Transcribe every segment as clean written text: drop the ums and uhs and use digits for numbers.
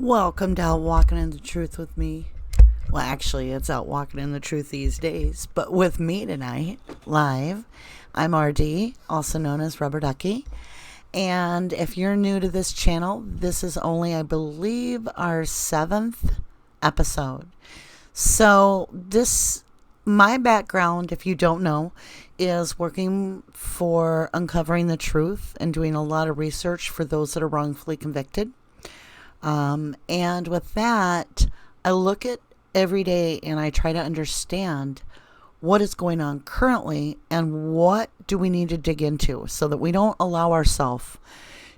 Welcome to Out Walking in the Truth with me. Well, actually, it's Out Walking in the Truth these days, but with me tonight, live, I'm RD, also known as Rubber Ducky. And if you're new to this channel, this is only, I believe, our 7th episode. So my background, if you don't know, is working for uncovering the truth and doing a lot of research for those that are wrongfully convicted. And with that, I look at every day and I try to understand what is going on currently and what do we need to dig into so that we don't allow ourselves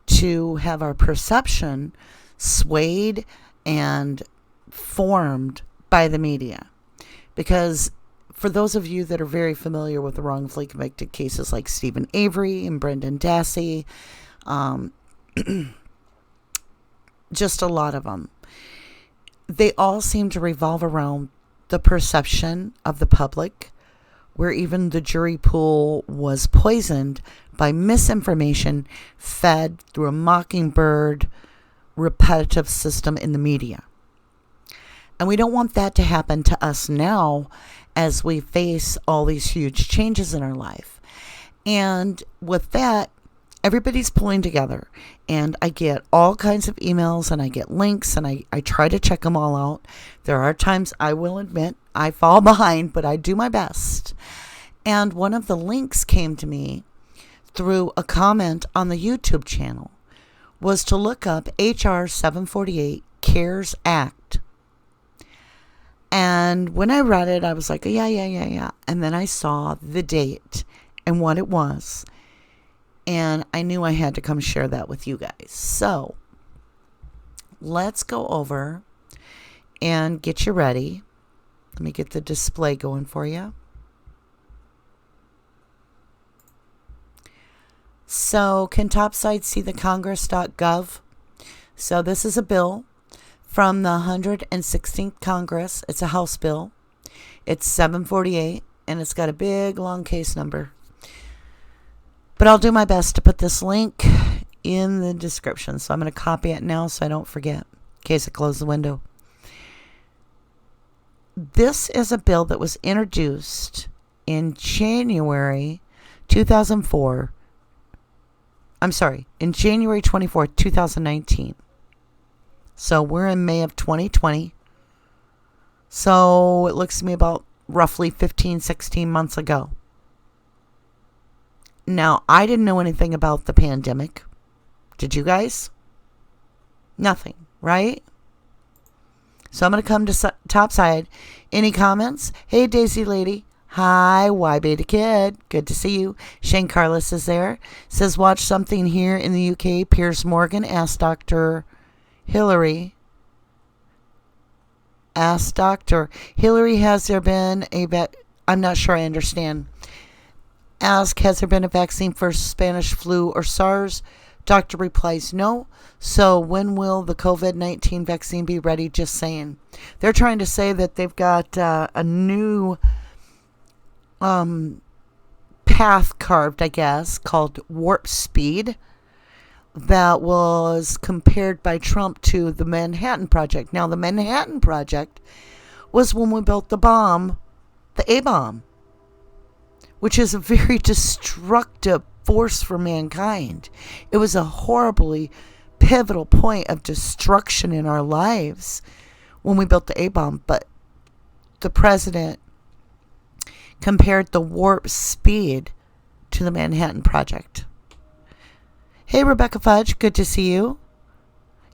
to have our perception swayed and formed by the media. Because for those of you that are very familiar with the wrongfully convicted cases like Stephen Avery and Brendan Dassey, just a lot of them, they all seem to revolve around the perception of the public, where even the jury pool was poisoned by misinformation fed through a mockingbird repetitive system in the media. And we don't want that to happen to us now as we face all these huge changes in our life. And with that, everybody's pulling together, and I get all kinds of emails and I get links and I try to check them all out. There are times, I will admit, I fall behind, but I do my best. And one of the links came to me through a comment on the YouTube channel, was to look up H.R.748 CARES Act. And when I read it, I was like, yeah. And then I saw the date and what it was. And I knew I had to come share that with you guys. So let's go over and get you ready. Let me get the display going for you. So can Topside see the congress.gov? So this is a bill from the 116th Congress. It's a House bill. It's 748, and it's got a big, long case number. But I'll do my best to put this link in the description. So I'm going to copy it now so I don't forget, in case I close the window. This is a bill that was introduced in January 2004. I'm sorry, in January 24th, 2019. So we're in May of 2020. So it looks to me about roughly 15, 16 months ago. Now, I didn't know anything about the pandemic. Did you guys? Nothing, right? So I'm going to come to Topside. Any comments? Hey, Daisy Lady. Hi, Y.T.T.T.D. Good to see you. Shane Carlos is there. Says, watch something here in the UK. Piers Morgan asked Dr. Hillary. Asked Dr. Hillary, has there been a... I'm not sure I understand. Ask, has there been a vaccine for Spanish flu or SARS? Doctor replies, no. So when will the COVID-19 vaccine be ready? Just saying. They're trying to say that they've got a new path carved, I guess, called warp speed, that was compared by Trump to the Manhattan Project. Now, the Manhattan Project was when we built the bomb, the A-bomb, which is a very destructive force for mankind. It was a horribly pivotal point of destruction in our lives when we built the A-bomb. But the president compared the warp speed to the Manhattan Project. Hey, Rebecca Fudge, good to see you.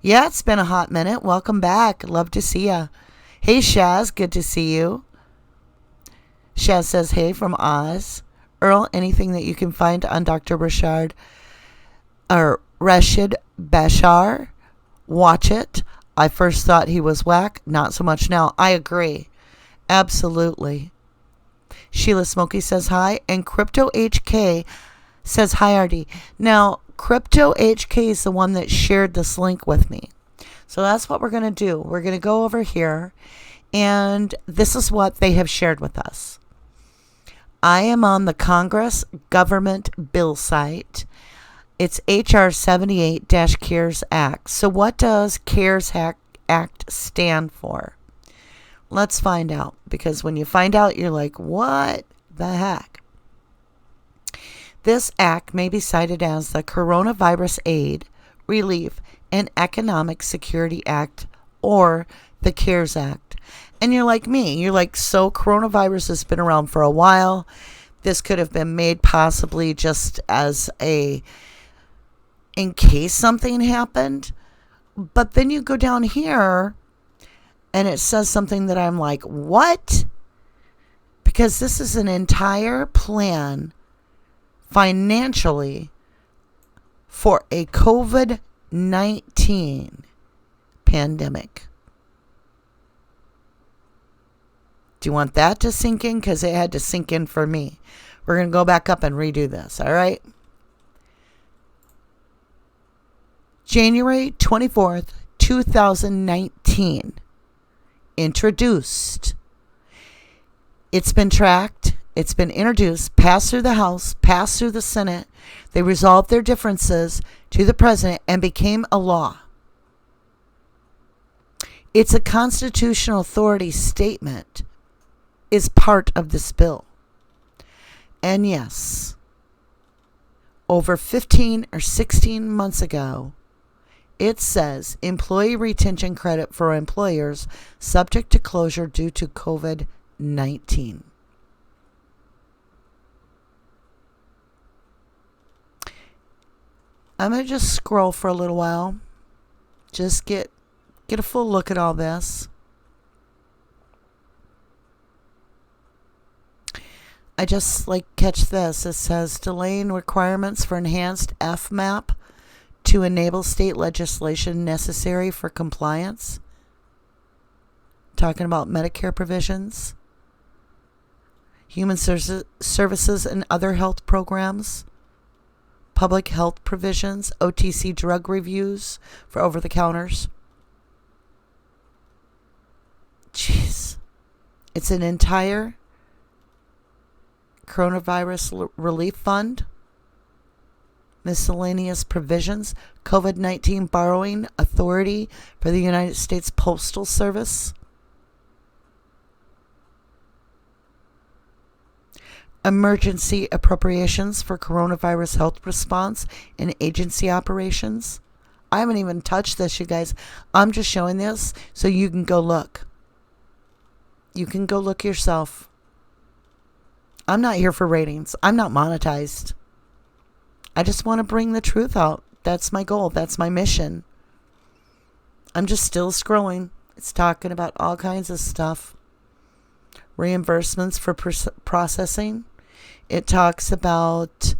Yeah, it's been a hot minute. Welcome back. Love to see ya. Hey, Shaz, good to see you. Shaz says, hey, from Oz. Earl, anything that you can find on Dr. Rashid Bashar, watch it. I first thought he was whack. Not so much now. I agree. Absolutely. Sheila Smokey says hi. And Crypto HK says hi, RD. Now, Crypto HK is the one that shared this link with me. So that's what we're going to do. We're going to go over here. And this is what they have shared with us. I am on the Congress government bill site. It's H.R.748-CARES Act. So what does CARES Act stand for? Let's find out, because when you find out, you're like, what the heck? This act may be cited as the Coronavirus Aid, Relief, and Economic Security Act, or the CARES Act. And you're like me. You're like, so coronavirus has been around for a while. This could have been made possibly just as in case something happened. But then you go down here and it says something that I'm like, what? Because this is an entire plan financially for a COVID-19 pandemic. Do you want that to sink in? Because it had to sink in for me. We're going to go back up and redo this, all right? January 24th, 2019. Introduced. It's been tracked. It's been introduced, passed through the House, passed through the Senate. They resolved their differences to the president and became a law. It's a constitutional authority statement is part of this bill. And yes, over 15 or 16 months ago, it says employee retention credit for employers subject to closure due to COVID-19. I'm going to just scroll for a little while. Just get a full look at all this. I just catch this. It says delaying requirements for enhanced FMAP to enable state legislation necessary for compliance. Talking about Medicare provisions, human services and other health programs, public health provisions, OTC drug reviews for over-the-counters. Jeez. It's an entire coronavirus relief fund, miscellaneous provisions, COVID-19 borrowing authority for the United States Postal Service, emergency appropriations for coronavirus health response and agency operations. I haven't even touched this, you guys. I'm just showing this so you can go look. You can go look yourself. I'm not here for ratings. I'm not monetized. I just want to bring the truth out. That's my goal. That's my mission. I'm just still scrolling. It's talking about all kinds of stuff. Reimbursements for processing. It talks about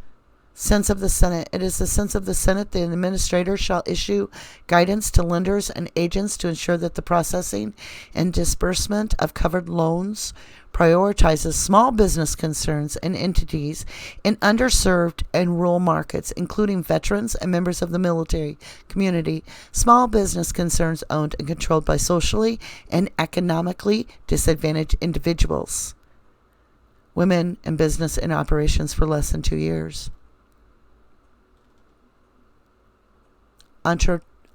sense of the Senate. It is the sense of the Senate the administrator shall issue guidance to lenders and agents to ensure that the processing and disbursement of covered loans prioritizes small business concerns and entities in underserved and rural markets, including veterans and members of the military community, small business concerns owned and controlled by socially and economically disadvantaged individuals, women, and business in operations for less than 2 years.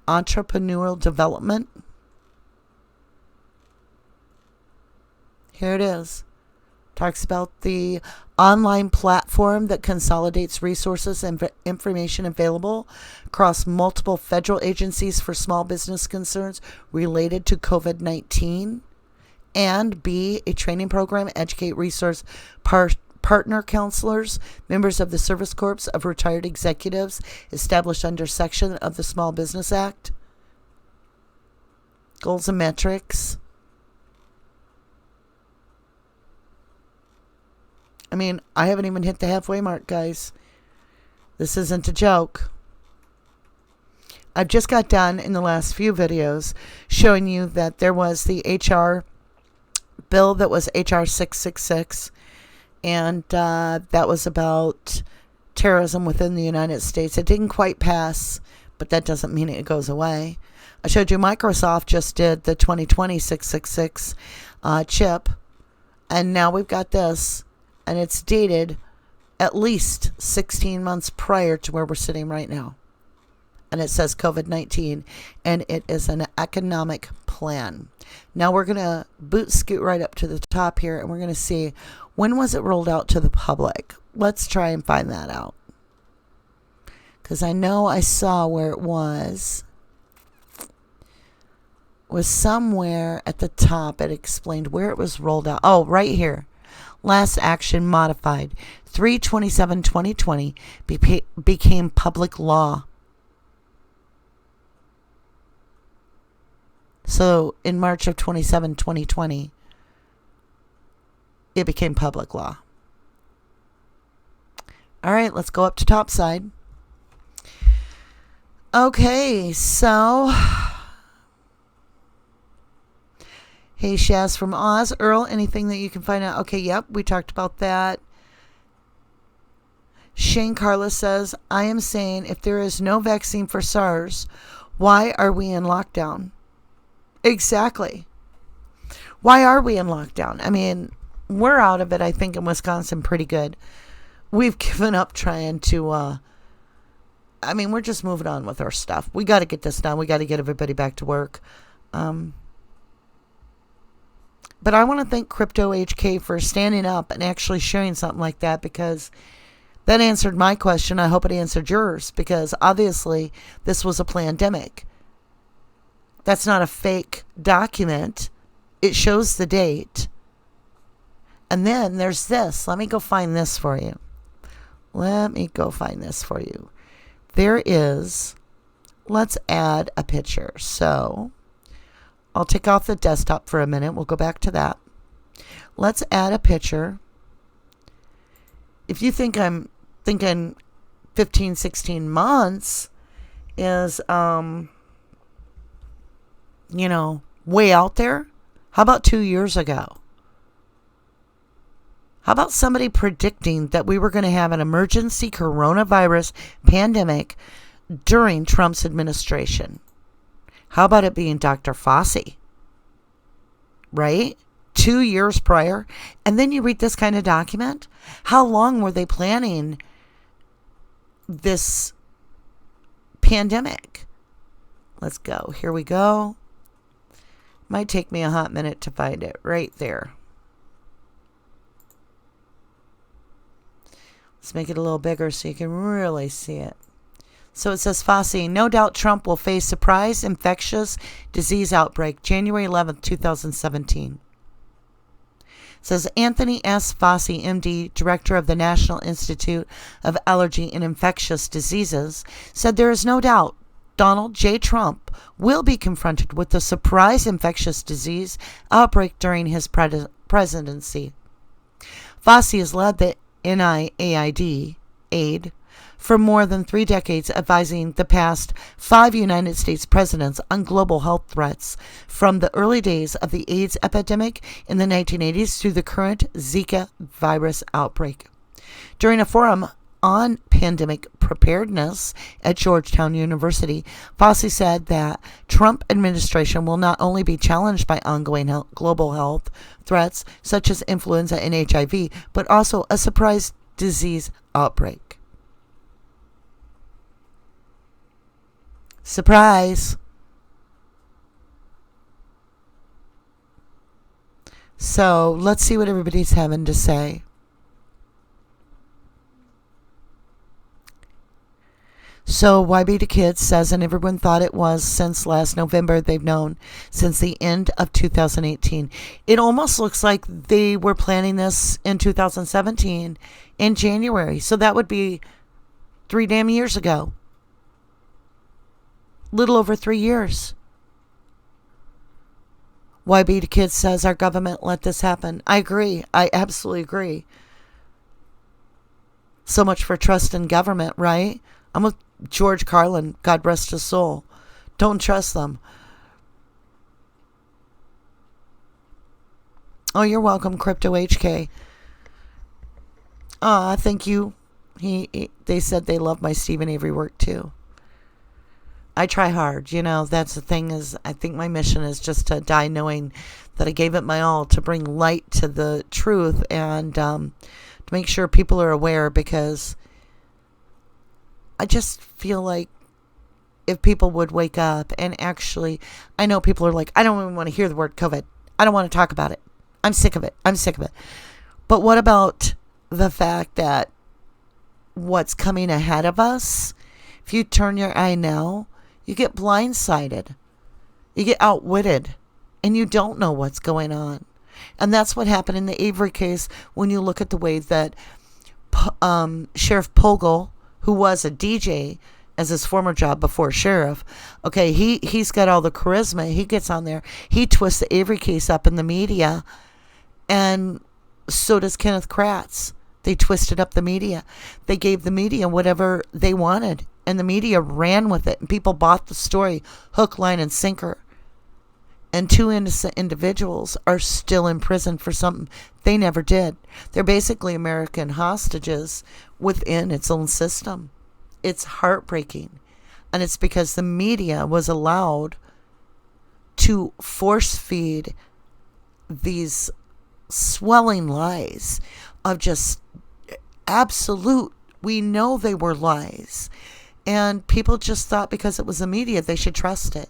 Entrepreneurial development. Here it is. Talks about the online platform that consolidates resources and information available across multiple federal agencies for small business concerns related to COVID-19. And B, a training program, educate resource partner counselors, members of the Service Corps of Retired Executives, established under section of the Small Business Act. Goals and metrics. I mean, I haven't even hit the halfway mark, guys. This isn't a joke. I've just got done in the last few videos showing you that there was the HR bill that was H.R.748, and that was about terrorism within the United States. It didn't quite pass, but that doesn't mean it goes away. I showed you Microsoft just did the 2020 666 chip, and now we've got this. And it's dated at least 16 months prior to where we're sitting right now. And it says COVID-19, and it is an economic plan. Now we're going to scoot right up to the top here, and we're going to see, when was it rolled out to the public? Let's try and find that out. Because I know I saw where it was somewhere at the top. It explained where it was rolled out. Oh, right here. Last action modified. 3/27/2020 became public law. So in March of 2020, it became public law. All right, let's go up to top side. Okay, so hey, Shaz from Oz. Earl, anything that you can find out? Okay, yep, we talked about that. Shane Carlos says, I am saying, if there is no vaccine for SARS, why are we in lockdown? Exactly. Why are we in lockdown? I mean, we're out of it, I think, in Wisconsin pretty good. We've given up trying to, we're just moving on with our stuff. We got to get this done. We got to get everybody back to work. But I want to thank Crypto HK for standing up and actually sharing something like that, because that answered my question. I hope it answered yours, because obviously this was a pandemic. That's not a fake document. It shows the date. And then there's this. Let me go find this for you. There is, let's add a picture. So I'll take off the desktop for a minute. We'll go back to that. Let's add a picture. If you think I'm thinking 15, 16 months is, way out there, how about 2 years ago? How about somebody predicting that we were going to have an emergency coronavirus pandemic during Trump's administration? How about it being Dr. Fauci? Right? 2 years prior. And then you read this kind of document. How long were they planning this pandemic? Let's go. Here we go. Might take me a hot minute to find it. Right there. Let's make it a little bigger so you can really see it. So it says, Fauci, no doubt Trump will face surprise infectious disease outbreak, January 11th, 2017. It says, Anthony S. Fauci, MD, director of the National Institute of Allergy and Infectious Diseases, said there is no doubt Donald J. Trump will be confronted with a surprise infectious disease outbreak during his presidency. Fauci has led the NIAID aid for more than 3 decades, advising the past 5 United States presidents on global health threats, from the early days of the AIDS epidemic in the 1980s through the current Zika virus outbreak. During a forum on pandemic preparedness at Georgetown University, Fauci said that Trump administration will not only be challenged by ongoing global health threats such as influenza and HIV, but also a surprise disease outbreak. Surprise! So let's see what everybody's having to say. So W.I.T.T.T.D says, and everyone thought it was since last November. They've known since the end of 2018. It almost looks like they were planning this in 2017 in January. So that would be 3 damn years ago. Little over 3 years. W.I.T.T.T.D says our government let this happen. I agree. I absolutely agree. So much for trust in government, right? I'm with George Carlin, God rest his soul. Don't trust them. Oh, you're welcome, Crypto HK. Thank you. They said they love my Stephen Avery work too. I try hard, that's the thing, is I think my mission is just to die knowing that I gave it my all to bring light to the truth, and to make sure people are aware, because I just feel like if people would wake up and actually, I know people are like, I don't even want to hear the word COVID. I don't want to talk about it. I'm sick of it. I'm sick of it. But what about the fact that what's coming ahead of us, if you turn your eye now, you get blindsided. You get outwitted. And you don't know what's going on. And that's what happened in the Avery case when you look at the way that Sheriff Pogel, who was a DJ as his former job before sheriff, okay, he's got all the charisma. He gets on there. He twists the Avery case up in the media. And so does Kenneth Kratz. They twisted up the media. They gave the media whatever they wanted. And the media ran with it. And people bought the story hook, line, and sinker. And 2 innocent individuals are still in prison for something they never did. They're basically American hostages within its own system. It's heartbreaking. And it's because the media was allowed to force feed these swelling lies of just absolute, we know they were lies. And people just thought because it was the media, they should trust it.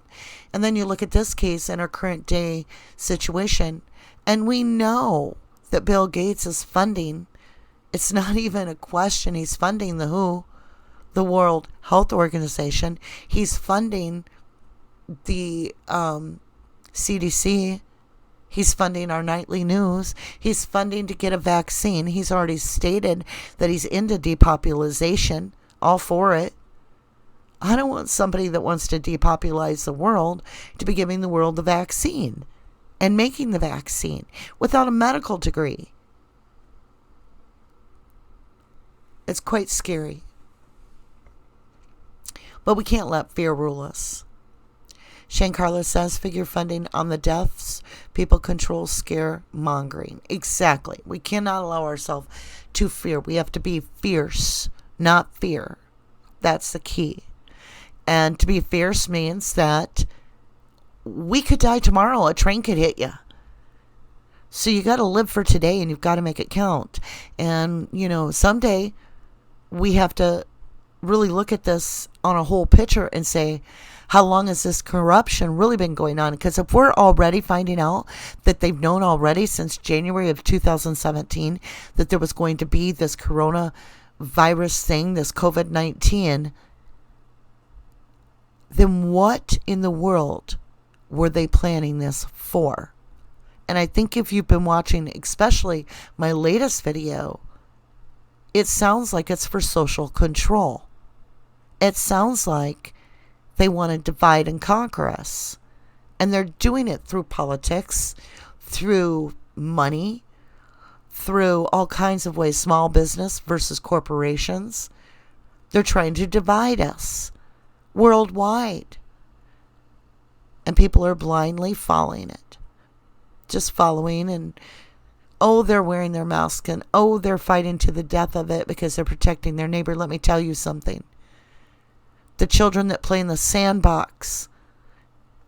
And then you look at this case in our current day situation, and we know that Bill Gates is funding. It's not even a question. He's funding the WHO, the World Health Organization. He's funding the CDC. He's funding our nightly news. He's funding to get a vaccine. He's already stated that he's into depopulation, all for it. I don't want somebody that wants to depopulize the world to be giving the world the vaccine and making the vaccine without a medical degree. It's quite scary. But we can't let fear rule us. Shane Carlos says figure funding on the deaths. People control scare mongering. Exactly. We cannot allow ourselves to fear. We have to be fierce, not fear. That's the key. And to be fierce means that we could die tomorrow. A train could hit you. So you got to live for today and you've got to make it count. And, someday we have to really look at this on a whole picture and say, how long has this corruption really been going on? Because if we're already finding out that they've known already since January of 2017 that there was going to be this coronavirus thing, this COVID-19, then what in the world were they planning this for? And I think if you've been watching, especially my latest video, it sounds like it's for social control. It sounds like they want to divide and conquer us. And they're doing it through politics, through money, through all kinds of ways, small business versus corporations. They're trying to divide us worldwide. And people are blindly following it. Just following and, they're wearing their mask and, they're fighting to the death of it because they're protecting their neighbor. Let me tell you something. The children that play in the sandbox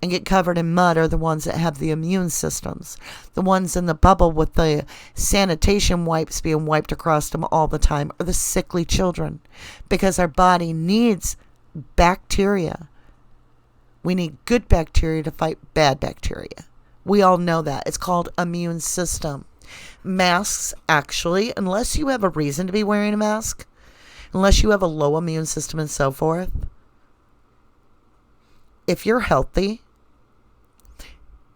and get covered in mud are the ones that have the immune systems. The ones in the bubble with the sanitation wipes being wiped across them all the time are the sickly children. Because our body needs bacteria. We need good bacteria to fight bad bacteria. We all know that. It's called immune system. Masks, actually, unless you have a reason to be wearing a mask, unless you have a low immune system and so forth, if you're healthy,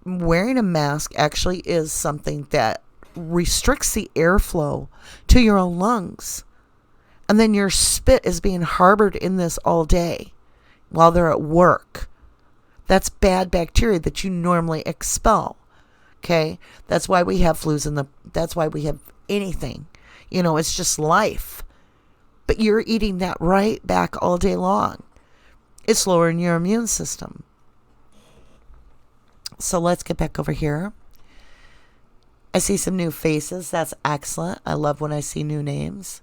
wearing a mask actually is something that restricts the airflow to your own lungs. And then your spit is being harbored in this all day while they're at work. That's bad bacteria that you normally expel. Okay? That's why we have flus that's why we have anything. It's just life. But you're eating that right back all day long. It's lowering your immune system. So let's get back over here. I see some new faces. That's excellent. I love when I see new names.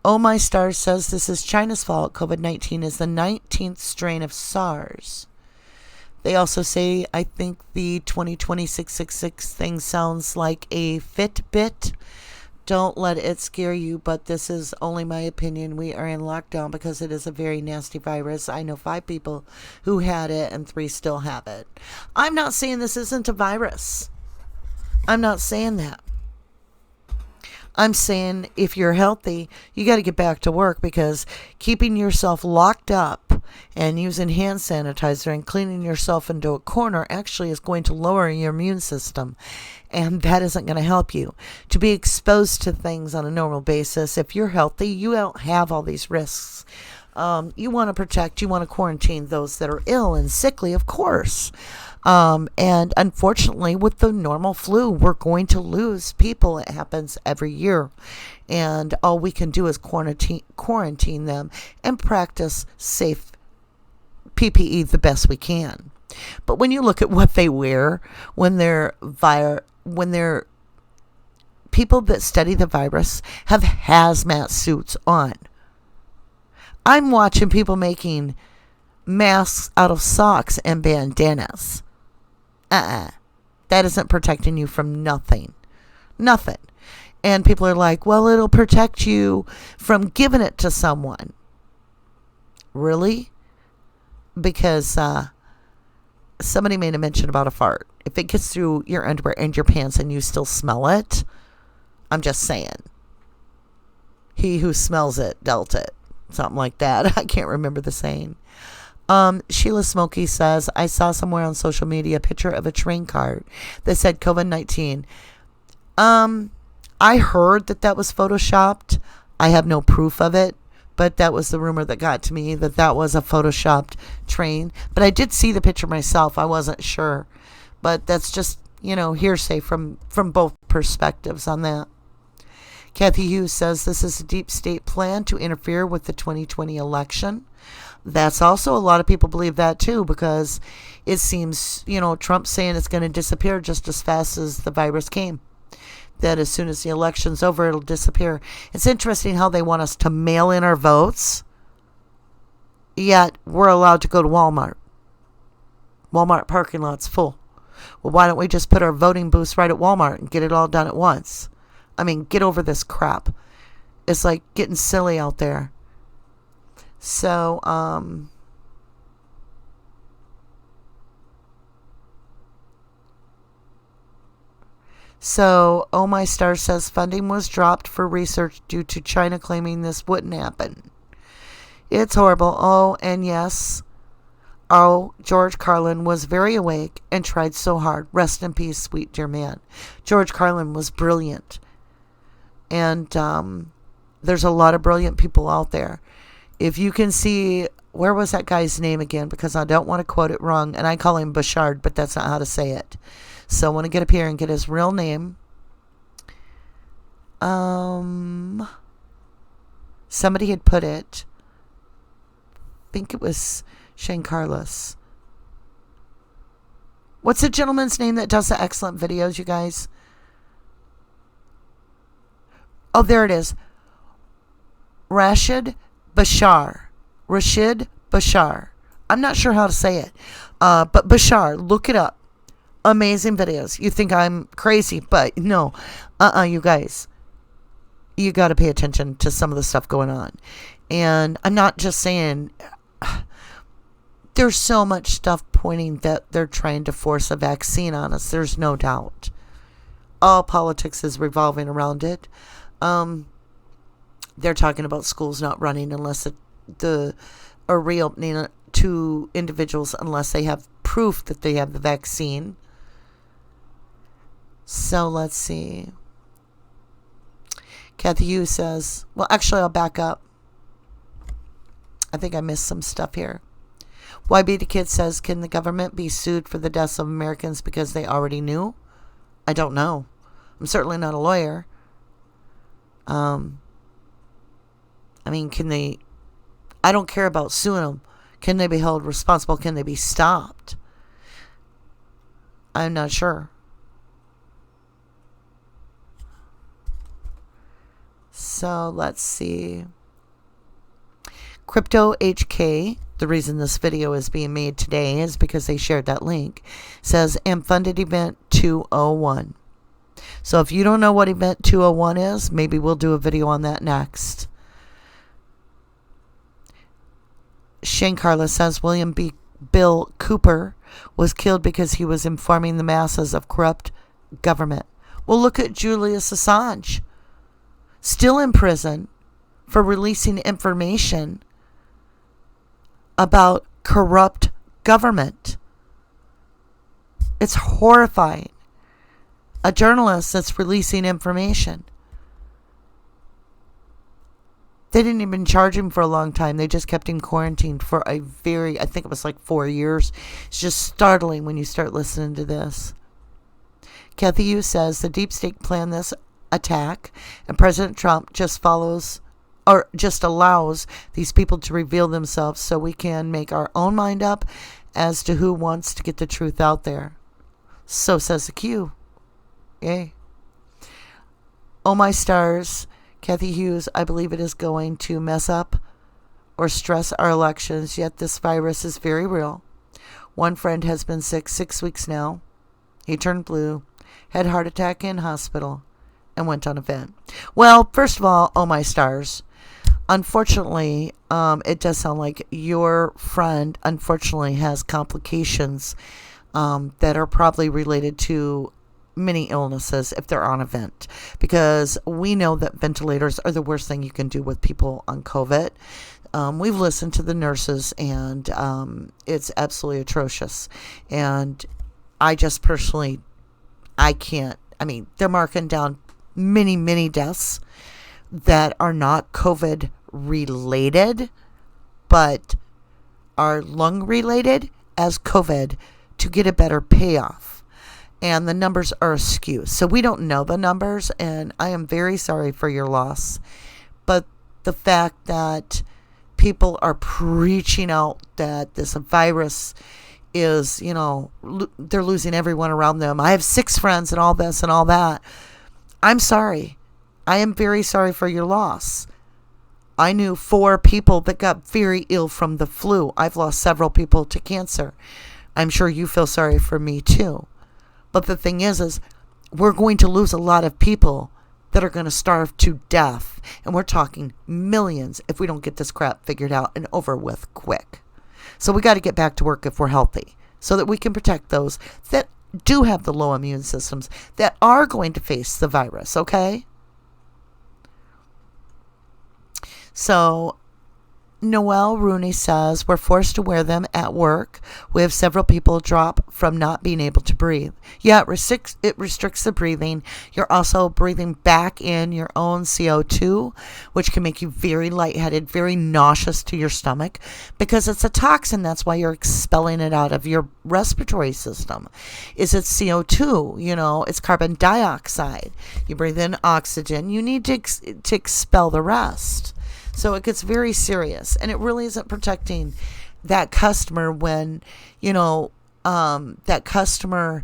Oh My Star says this is China's fault. COVID-19 is the 19th strain of SARS. They also say, I think the 2020-666 thing sounds like a Fitbit. Don't let it scare you, but this is only my opinion. We are in lockdown because it is a very nasty virus. I know 5 people who had it and 3 still have it. I'm not saying this isn't a virus. I'm not saying that. I'm saying if you're healthy, you got to get back to work, because keeping yourself locked up and using hand sanitizer and cleaning yourself into a corner actually is going to lower your immune system. And that isn't going to help you to be exposed to things on a normal basis. If you're healthy, you don't have all these risks. You want to protect, you want to quarantine those that are ill and sickly, of course. And unfortunately, with the normal flu, we're going to lose people. It happens every year. And all we can do is quarantine them and practice safe PPE the best we can. But when you look at what they wear when they're people that study the virus have hazmat suits on. I'm watching people making masks out of socks and bandanas. That isn't protecting you from nothing. Nothing. And people are like, well, it'll protect you from giving it to someone. Really? Because somebody made a mention about a fart. If it gets through your underwear and your pants and you still smell it, I'm just saying. He who smells it dealt it. Something like that. I can't remember the saying. Sheila Smokey says, I saw somewhere on social media a picture of a train card that said COVID-19. I heard that was photoshopped. I have no proof of it, but that was the rumor that got to me, that was a photoshopped train. But I did see the picture myself. I wasn't sure. But that's just, hearsay from both perspectives on that. Kathy Hughes says this is a deep state plan to interfere with the 2020 election. That's also, a lot of people believe that too, because it seems, Trump's saying it's going to disappear just as fast as the virus came. That as soon as the election's over, it'll disappear. It's interesting how they want us to mail in our votes, yet we're allowed to go to Walmart. Walmart parking lot's full. Well, why don't we just put our voting booths right at Walmart and get it all done at once? I mean, get over this crap. It's like getting silly out there. So, Oh My Star says funding was dropped for research due to China claiming this wouldn't happen. It's horrible. Oh, and yes. Oh, George Carlin was very awake and tried so hard. Rest in peace, sweet dear man. George Carlin was brilliant. And there's a lot of brilliant people out there. If you can see, where was that guy's name again? Because I don't want to quote it wrong. And I call him Bashard, but that's not how to say it. So I want to get up here and get his real name. Somebody had put it. I think it was Shane Carlos. What's the gentleman's name that does the excellent videos, you guys? Oh, there it is. Rashid Bashar. I'm not sure how to say it. But Bashar, look it up. Amazing videos. You think I'm crazy, but no. You guys. You got to pay attention to some of the stuff going on. And I'm not just saying, there's so much stuff pointing that they're trying to force a vaccine on us. There's no doubt. All politics is revolving around it. They're talking about schools not running unless or reopening to individuals unless they have proof that they have the vaccine. So let's see. Kathy Hughes says, well, actually, I'll back up. I think I missed some stuff here. YB2Kid says, can the government be sued for the deaths of Americans because they already knew? I don't know. I'm certainly not a lawyer. I mean, can they... I don't care about suing them. Can they be held responsible? Can they be stopped? I'm not sure. So, let's see. Crypto HK, the reason this video is being made today is because they shared that link, says, and funded event 201. So if you don't know what Event 201 is, maybe we'll do a video on that next. Shane Carla says William B. Bill Cooper was killed because he was informing the masses of corrupt government. Well, look at Julius Assange, still in prison for releasing information about corrupt government. It's horrifying. A journalist that's releasing information. They didn't even charge him for a long time. They just kept him quarantined for I think it was like 4 years. It's just startling when you start listening to this. Kathy Yu says the deep state planned this attack, and President Trump just allows these people to reveal themselves so we can make our own mind up as to who wants to get the truth out there. So says the Q. Yay. Oh my stars. Kathy Hughes, I believe it is going to mess up or stress our elections, yet this virus is very real. One friend has been sick 6 weeks now. He turned blue, had a heart attack in hospital, and went on a vent. Well, first of all, oh my stars. Unfortunately, it does sound like your friend, unfortunately, has complications that are probably related to many illnesses if they're on a vent, because we know that ventilators are the worst thing you can do with people on COVID. We've listened to the nurses, and it's absolutely atrocious. And I just personally, I can't. I mean, they're marking down many, many deaths that are not COVID related, but are lung related as COVID to get a better payoff. And the numbers are askew. So we don't know the numbers, and I am very sorry for your loss. But the fact that people are preaching out that this virus is, they're losing everyone around them. I have 6 friends and all this and all that. I'm sorry. I am very sorry for your loss. I knew 4 people that got very ill from the flu. I've lost several people to cancer. I'm sure you feel sorry for me too. But the thing is we're going to lose a lot of people that are going to starve to death. And we're talking millions if we don't get this crap figured out and over with quick. So we got to get back to work if we're healthy, so that we can protect those that do have the low immune systems, that are going to face the virus, okay? So Noelle Rooney says, we're forced to wear them at work. We have several people drop from not being able to breathe. Yeah, it restricts the breathing. You're also breathing back in your own CO2, which can make you very lightheaded, very nauseous to your stomach, because it's a toxin. That's why you're expelling it out of your respiratory system. It's CO2, it's carbon dioxide. You breathe in oxygen. You need to expel the rest. So it gets very serious, and it really isn't protecting that customer when, that customer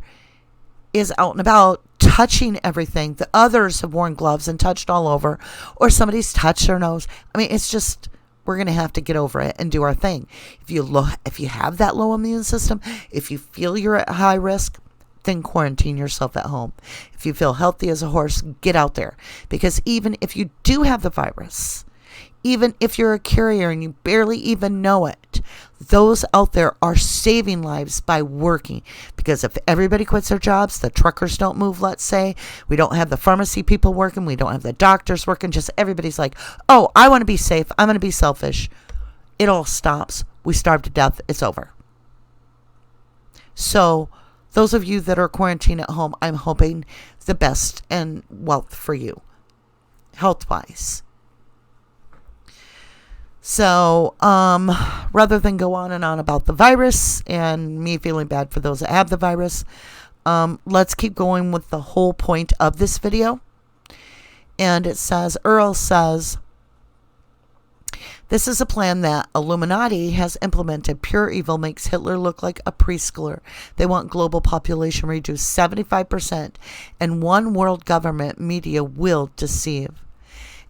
is out and about touching everything. The others have worn gloves and touched all over, or somebody's touched their nose. I mean, it's just, we're going to have to get over it and do our thing. If you have that low immune system, if you feel you're at high risk, then quarantine yourself at home. If you feel healthy as a horse, get out there. Because even if you do have the virus, even if you're a carrier and you barely even know it, those out there are saving lives by working. Because if everybody quits their jobs, the truckers don't move, let's say, we don't have the pharmacy people working, we don't have the doctors working, just everybody's like, oh, I want to be safe, I'm going to be selfish. It all stops. We starve to death. It's over. So those of you that are quarantined at home, I'm hoping the best and wealth for you, health-wise. So, rather than go on and on about the virus and me feeling bad for those that have the virus, let's keep going with the whole point of this video. And it says, Earl says, this is a plan that Illuminati has implemented. Pure evil makes Hitler look like a preschooler. They want global population reduced 75%, and one world government media will deceive.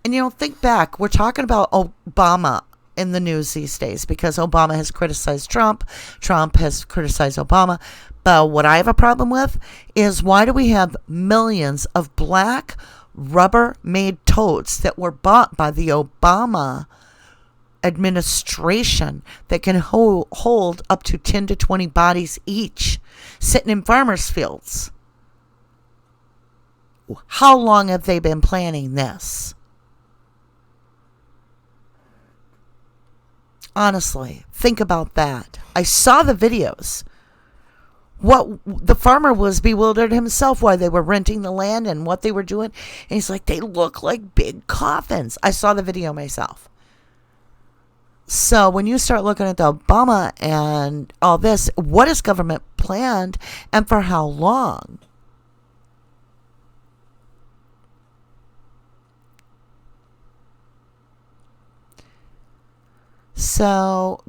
And think back, we're talking about Obama in the news these days because Obama has criticized Trump. Trump has criticized Obama. But what I have a problem with is why do we have millions of black Rubbermaid totes that were bought by the Obama administration that can hold up to 10 to 20 bodies each sitting in farmers' fields? How long have they been planning this? Honestly, think about that. I saw the videos. What the farmer was bewildered himself why they were renting the land and what they were doing. And he's like, they look like big coffins. I saw the video myself. So when you start looking at the Obama and all this, what is government planned and for how long? So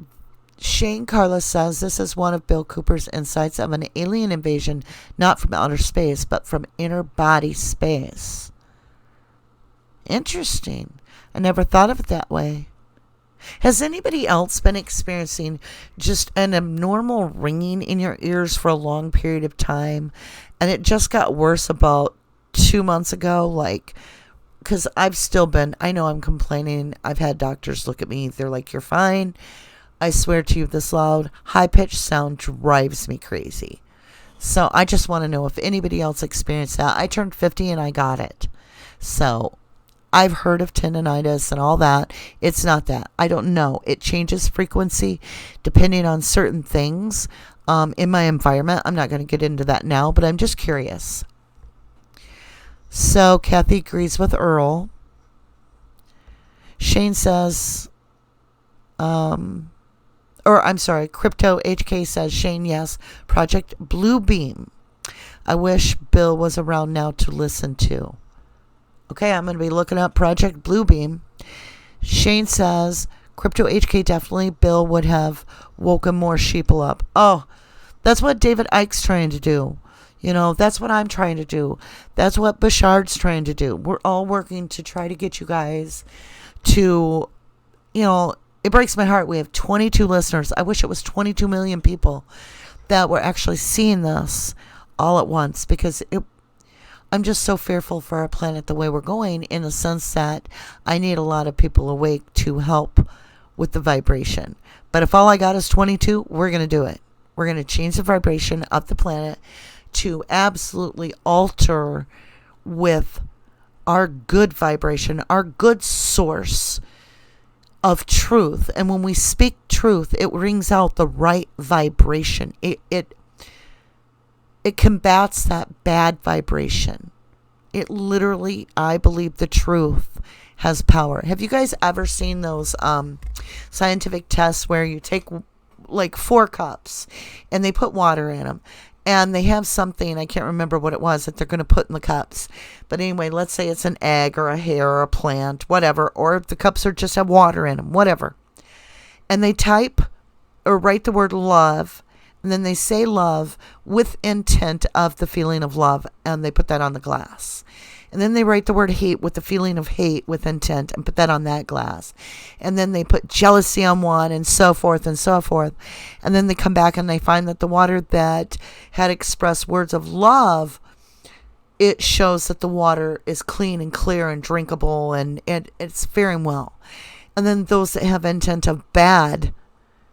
Shane Carlos says this is one of Bill Cooper's insights of an alien invasion, not from outer space, but from inner body space. Interesting. I never thought of it that way. Has anybody else been experiencing just an abnormal ringing in your ears for a long period of time? And it just got worse about 2 months ago, because I've still been, I know I'm complaining. I've had doctors look at me. They're like, you're fine. I swear to you, this loud, high-pitched sound drives me crazy. So I just want to know if anybody else experienced that. I turned 50 and I got it. So I've heard of tendinitis and all that. It's not that. I don't know. It changes frequency depending on certain things in my environment. I'm not going to get into that now, but I'm just curious. So Kathy agrees with Earl. Shane says, Crypto HK says, Shane, yes, Project Bluebeam. I wish Bill was around now to listen to. Okay, I'm going to be looking up Project Bluebeam. Shane says, Crypto HK, definitely Bill would have woken more sheeple up. Oh, that's what David Icke's trying to do. You know, that's what I'm trying to do. That's what Bashard's trying to do. We're all working to try to get you guys to, it breaks my heart. We have 22 listeners. I wish it was 22 million people that were actually seeing this all at once, because I'm just so fearful for our planet the way we're going, in the sense that I need a lot of people awake to help with the vibration. But if all I got is 22, we're going to do it. We're going to change the vibration of the planet to absolutely alter with our good vibration, our good source of truth. And when we speak truth, it rings out the right vibration. It combats that bad vibration. It literally, I believe the truth has power. Have you guys ever seen those scientific tests where you take 4 cups and they put water in them? And they have something, I can't remember what it was, that they're going to put in the cups. But anyway, let's say it's an egg or a hair or a plant, whatever. Or if the cups just have water in them, whatever. And they type or write the word love. And then they say love with intent of the feeling of love. And they put that on the glass. And then they write the word hate with the feeling of hate with intent and put that on that glass. And then they put jealousy on one, and so forth and so forth. And then they come back and they find that the water that had expressed words of love, it shows that the water is clean and clear and drinkable, and it's faring well. And then those that have intent of bad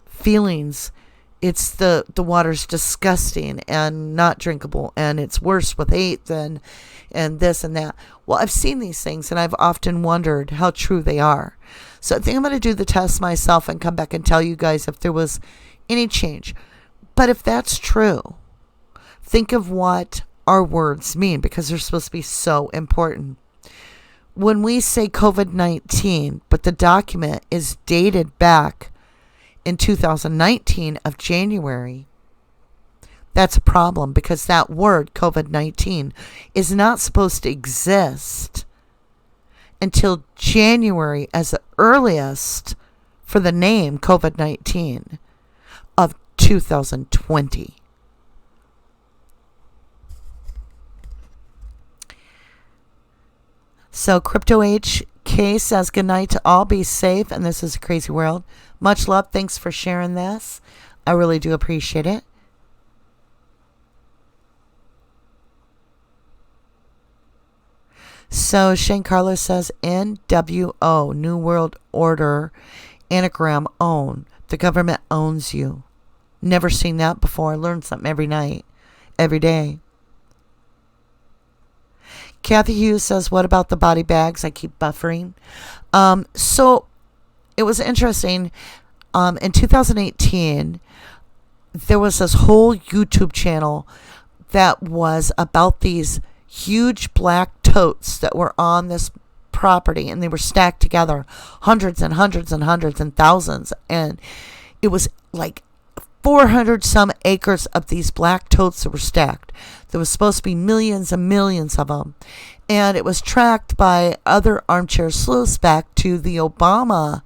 feelings, it's the water's disgusting and not drinkable, and it's worse with hate than and this and that. Well, I've seen these things, and I've often wondered how true they are. So I think I'm going to do the test myself and come back and tell you guys if there was any change. But if that's true, think of what our words mean, because they're supposed to be so important. When we say COVID-19, but the document is dated back in 2019 of January, that's a problem, because that word COVID-19 is not supposed to exist until January as the earliest for the name COVID-19 of 2020. So Crypto HK Kay says, good night to all. Be safe. And this is a crazy world. Much love. Thanks for sharing this. I really do appreciate it. So Shane Carlos says, NWO, New World Order, anagram own. The government owns you. Never seen that before. I learn something every night, every day. Kathy Hughes says, what about the body bags? I keep buffering. So it was interesting. In 2018, there was this whole YouTube channel that was about these huge black totes that were on this property, and they were stacked together, hundreds and hundreds and hundreds and thousands. And it was like 400 some acres of these black totes that were stacked. There was supposed to be millions and millions of them. And it was tracked by other armchair sleuths back to the Obama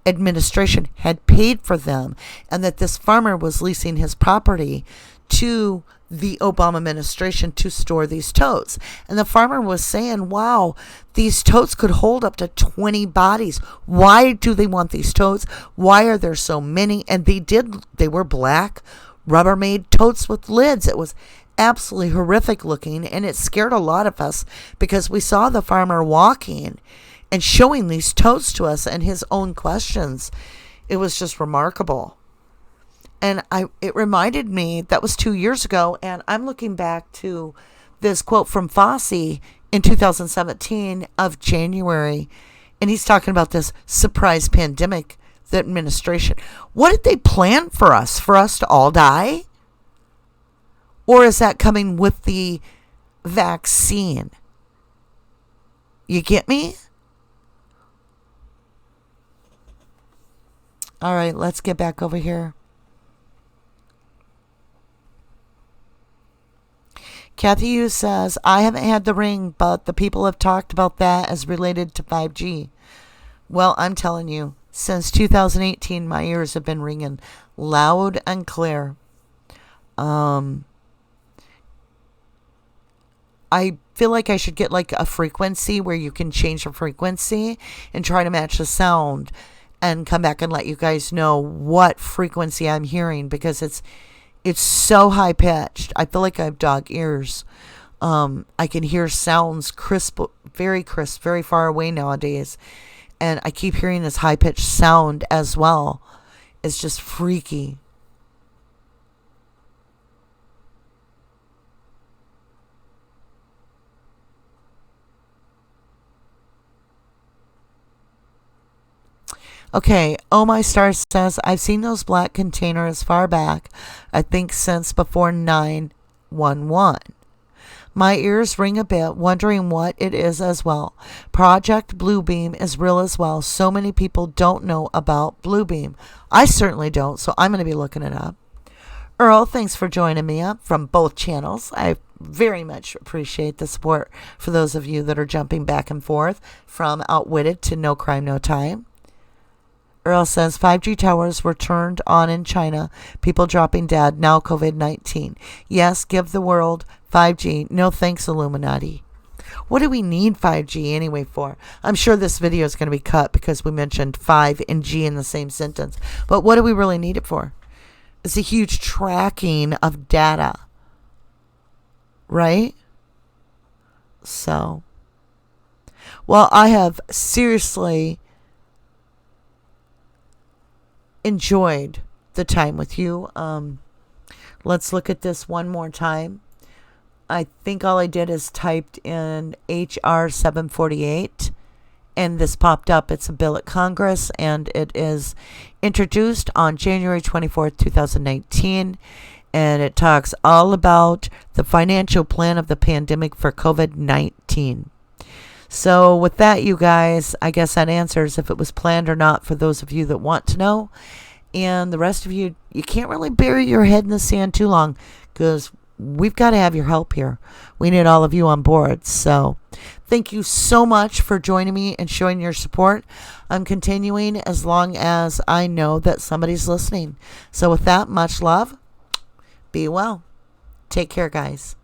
administration had paid for them, and that this farmer was leasing his property to the Obama administration to store these totes. And the farmer was saying, wow, these totes could hold up to 20 bodies. Why do they want these totes? Why are there so many? And they were black Rubbermaid totes with lids. It was absolutely horrific looking, and it scared a lot of us because we saw the farmer walking and showing these totes to us and his own questions. It was just remarkable. And it reminded me, that was 2 years ago, and I'm looking back to this quote from Fauci in 2017 of January, and he's talking about this surprise pandemic, the administration. What did they plan for us? For us to all die? Or is that coming with the vaccine? You get me? All right, let's get back over here. Kathy Hughes says, I haven't had the ring, but the people have talked about that as related to 5G. Well, I'm telling you, since 2018, my ears have been ringing loud and clear. I feel like I should get like a frequency where you can change the frequency and try to match the sound and come back and let you guys know what frequency I'm hearing, because it's so high pitched. I feel like I have dog ears. I can hear sounds crisp, very far away nowadays. And I keep hearing this high pitched sound as well. It's just freaky. Okay, Oh My Star says, I've seen those black containers far back, I think since before 9/11. My ears ring a bit, wondering what it is as well. Project Bluebeam is real as well. So many people don't know about Bluebeam. I certainly don't, so I'm going to be looking it up. Earl, thanks for joining me up from both channels. I very much appreciate the support for those of you that are jumping back and forth from Outwitted to No Crime, No Time. Earl says 5G towers were turned on in China. People dropping dead. Now COVID-19. Yes, give the world 5G. No thanks, Illuminati. What do we need 5G anyway for? I'm sure this video is going to be cut because we mentioned 5 and G in the same sentence. But what do we really need it for? It's a huge tracking of data. Right? So. Well, I have seriously enjoyed the time with you. Let's look at this one more time. I think all I did is typed in H.R.748 and this popped up. It's a bill at Congress, and it is introduced on January 24th, 2019, and it talks all about the financial plan of the pandemic for COVID-19. So with that, you guys, I guess that answers if it was planned or not for those of you that want to know. And the rest of you, you can't really bury your head in the sand too long, because we've got to have your help here. We need all of you on board. So thank you so much for joining me and showing your support. I'm continuing as long as I know that somebody's listening. So with that, much love. Be well. Take care, guys.